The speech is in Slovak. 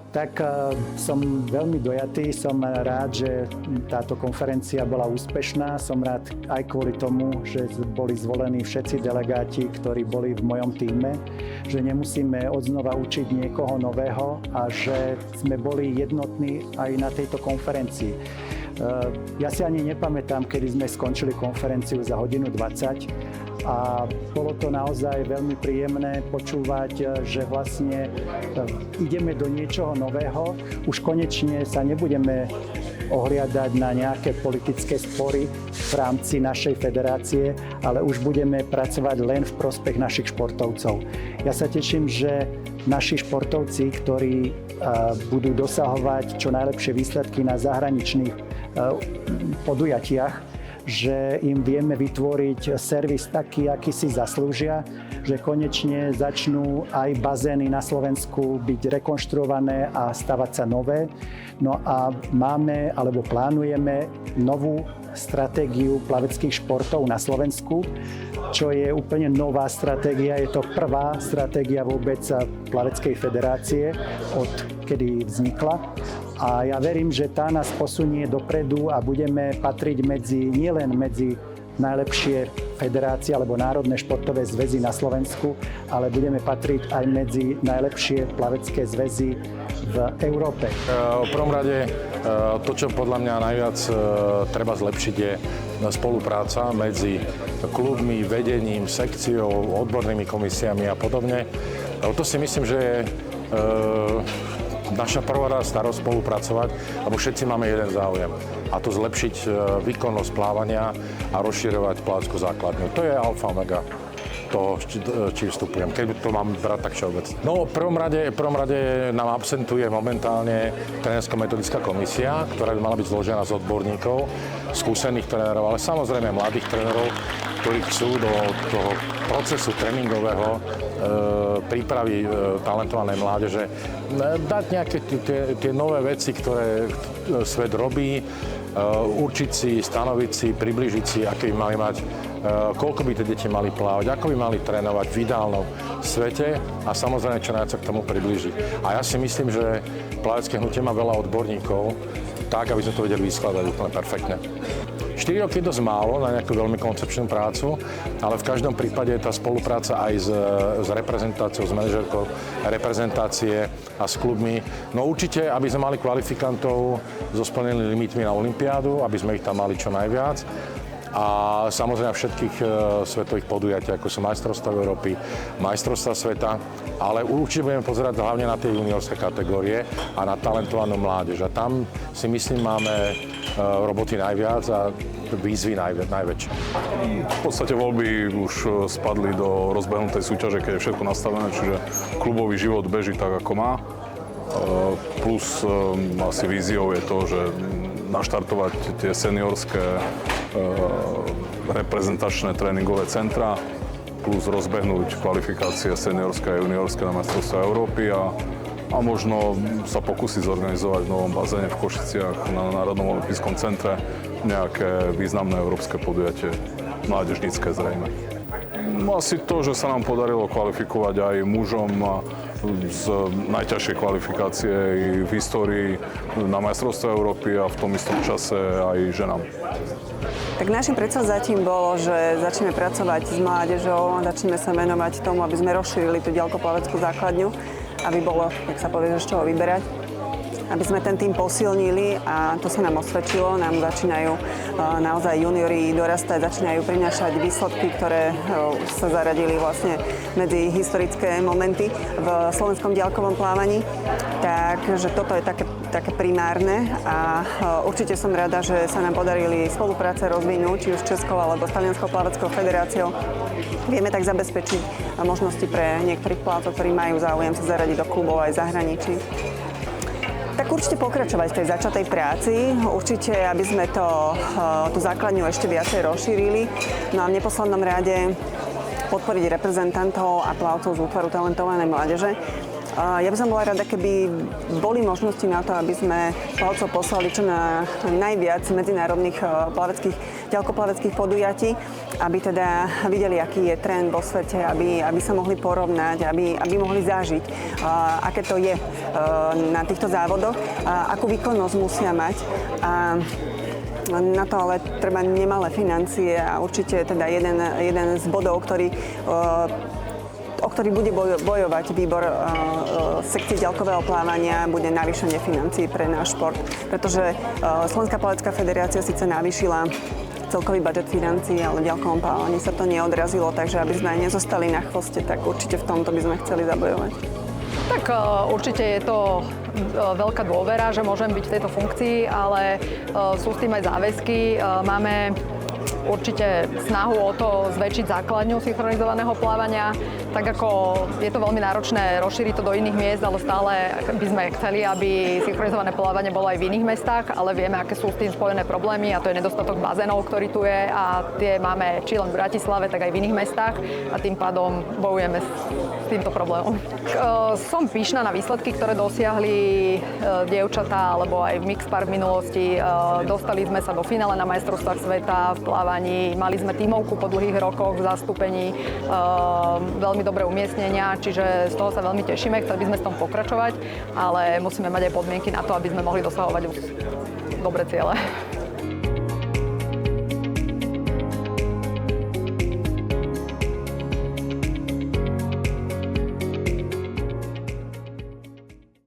Tak som veľmi dojatý, som rád, že táto konferencia bola úspešná. Som rád aj kvôli tomu, že boli zvolení všetci delegáti, ktorí boli v mojom tíme, že nemusíme odznova učiť niekoho nového a že sme boli jednotní aj na tejto konferencii. Ja si ani nepamätám, kedy sme skončili konferenciu za 1:20 a bolo to naozaj veľmi príjemné počúvať, že vlastne ideme do niečoho nového. Už konečne sa nebudeme ohliadať na nejaké politické spory v rámci našej federácie, ale už budeme pracovať len v prospech našich športovcov. Ja sa teším, že naši športovci, ktorí budú dosahovať čo najlepšie výsledky na zahraničných podujatiach, že im vieme vytvoriť servis taký, aký si zaslúžia, že konečne začnú aj bazény na Slovensku byť rekonštruované a stavať sa nové. No a máme, alebo plánujeme novú stratégiu plaveckých športov na Slovensku, čo je úplne nová stratégia. Je to prvá stratégia vôbec Plaveckej federácie, od kedy vznikla. A ja verím, že tá nás posunie dopredu a budeme patriť nielen medzi najlepšie federácie alebo národné športové zväzy na Slovensku, ale budeme patriť aj medzi najlepšie plavecké zväzy v Európe. V prvom rade to, čo podľa mňa najviac treba zlepšiť, je spolupráca medzi klubmi, vedením, sekciou, odbornými komisiami a podobne. To si myslím, že je naša prvá starosť spolupracovať, lebo všetci máme jeden záujem. A to zlepšiť výkonnosť plávania a rozširovať plaveckú základňu. To je alfa omega toho, či vstupujem. Keď to mám brať tak všeobecne. No, v prvom rade nám absentuje momentálne trénersko-metodická komisia, ktorá by mala byť zložená z odborníkov, skúsených trénerov, ale samozrejme mladých trénerov, ktorí chcú do toho procesu tréningového prípravy talentovanej mládeže dať nejaké tie nové veci, ktoré svet robí, určiť si, stanoviť si, priblížiť si, aké by mali mať, koľko by tie deti mali plávať, ako by mali trénovať v ideálnom svete a samozrejme čo najviac sa k tomu priblížiť. A ja si myslím, že plavecké hnutie má veľa odborníkov, tak, aby sme to vedeli vyskladať úplne perfektne. 4 roky je dosť málo na nejakú veľmi koncepčnú prácu, ale v každom prípade je tá spolupráca aj s reprezentáciou, s manažérkou reprezentácie a s klubmi. No určite, aby sme mali kvalifikantov so splnenými limitmi na olympiádu, aby sme ich tam mali čo najviac. A samozrejme všetkých svetových podujatí, ako sú majstrovstvá Európy, majstrovstvá sveta, ale určite budeme pozerať hlavne na tie juniorské kategórie a na talentovanú mládež. A tam si myslím, máme roboty najviac a výzvy najväčšie. V podstate voľby už spadli do rozbehnutej súťaže, keď je všetko nastavené, čiže klubový život beží tak, ako má. Plus asi víziou je to, že naštartovať tie seniorské reprezentačné tréningové centra, plus rozbehnúť kvalifikácie seniorské a juniorské na majstrovstvá Európy a možno sa pokúsiť zorganizovať v novom bazéne v Košiciach na Národnom olympijskom centre nejaké významné európske podujatie, mládežnícke zrejme. Asi to, že sa nám podarilo kvalifikovať aj mužom z najťažšej kvalifikácie v histórii na majstrovstvá Európy a v tom istom čase aj ženám. Tak našim predsavzatím bolo, že začneme pracovať s mládežou, začneme sa venovať tomu, aby sme rozšírili tú diaľkoplaveckú základňu, aby bolo, jak sa povie, z čoho vyberať. Aby sme ten tým posilnili a to sa nám osvedčilo. Nám začínajú naozaj juniori dorastať, začínajú prinášať výsledky, ktoré sa zaradili vlastne medzi historické momenty v slovenskom diaľkovom plávaní. Takže toto je také primárne a určite som rada, že sa nám podarili spolupráce rozvinúť, či už s Českou alebo s Talianskou plaveckou federáciou. Vieme tak zabezpečiť možnosti pre niektorých plavcov, ktorí majú záujem sa zaradiť do klubov aj v zahraničí. Tak určite pokračovať v tej začatej práci, určite, aby sme tú základňu ešte viacej rozšírili. No a v neposlednom rade podporiť reprezentantov a plavcov z útvaru talentovanej mládeže. Ja by som bola rada, keby boli možnosti na to, aby sme plavcov poslali čo na najviac medzinárodných plaveckých ďalkoplaveckých podujatí, aby teda videli, aký je trend vo svete, aby sa mohli porovnať, aby mohli zažiť, aké to je na týchto závodoch, akú výkonnosť musia mať. A na to ale treba nemalé financie a určite teda jeden z bodov, o ktorý bude bojovať výbor sekcie ďalkového plávania, bude navýšenie financií pre náš šport. Pretože Slovenská plavecká federácia síce navýšila celkový budžet financií, ale v ďalkovom plávaní sa to neodrazilo, takže aby sme aj nezostali na chvoste, tak určite v tomto by sme chceli zabojovať. Tak určite je to veľká dôvera, že môžem byť v tejto funkcii, ale sú s tým aj záväzky. Máme určite snahu o to zväčšiť základňu synchronizovaného plávania. Tak ako je to veľmi náročné rozšíriť to do iných miest, ale stále by sme chceli, aby synchronizované plávanie bolo aj v iných mestách, ale vieme, aké sú s tým spojené problémy a to je nedostatok bazénov, ktorý tu je a tie máme či len v Bratislave, tak aj v iných mestách a tým pádom bojujeme s týmto problémom. Som pyšná na výsledky, ktoré dosiahli dievčatá alebo aj v Mixpark v minulosti. Dostali sme sa do finále na majstrovstvách sveta v plávaní, mali sme tímovku po dlhých rokoch v zastúpení, veľmi dobré umiestnenia, čiže z toho sa veľmi tešíme, chceli by sme s tom pokračovať, ale musíme mať aj podmienky na to, aby sme mohli dosahovať dobré ciele.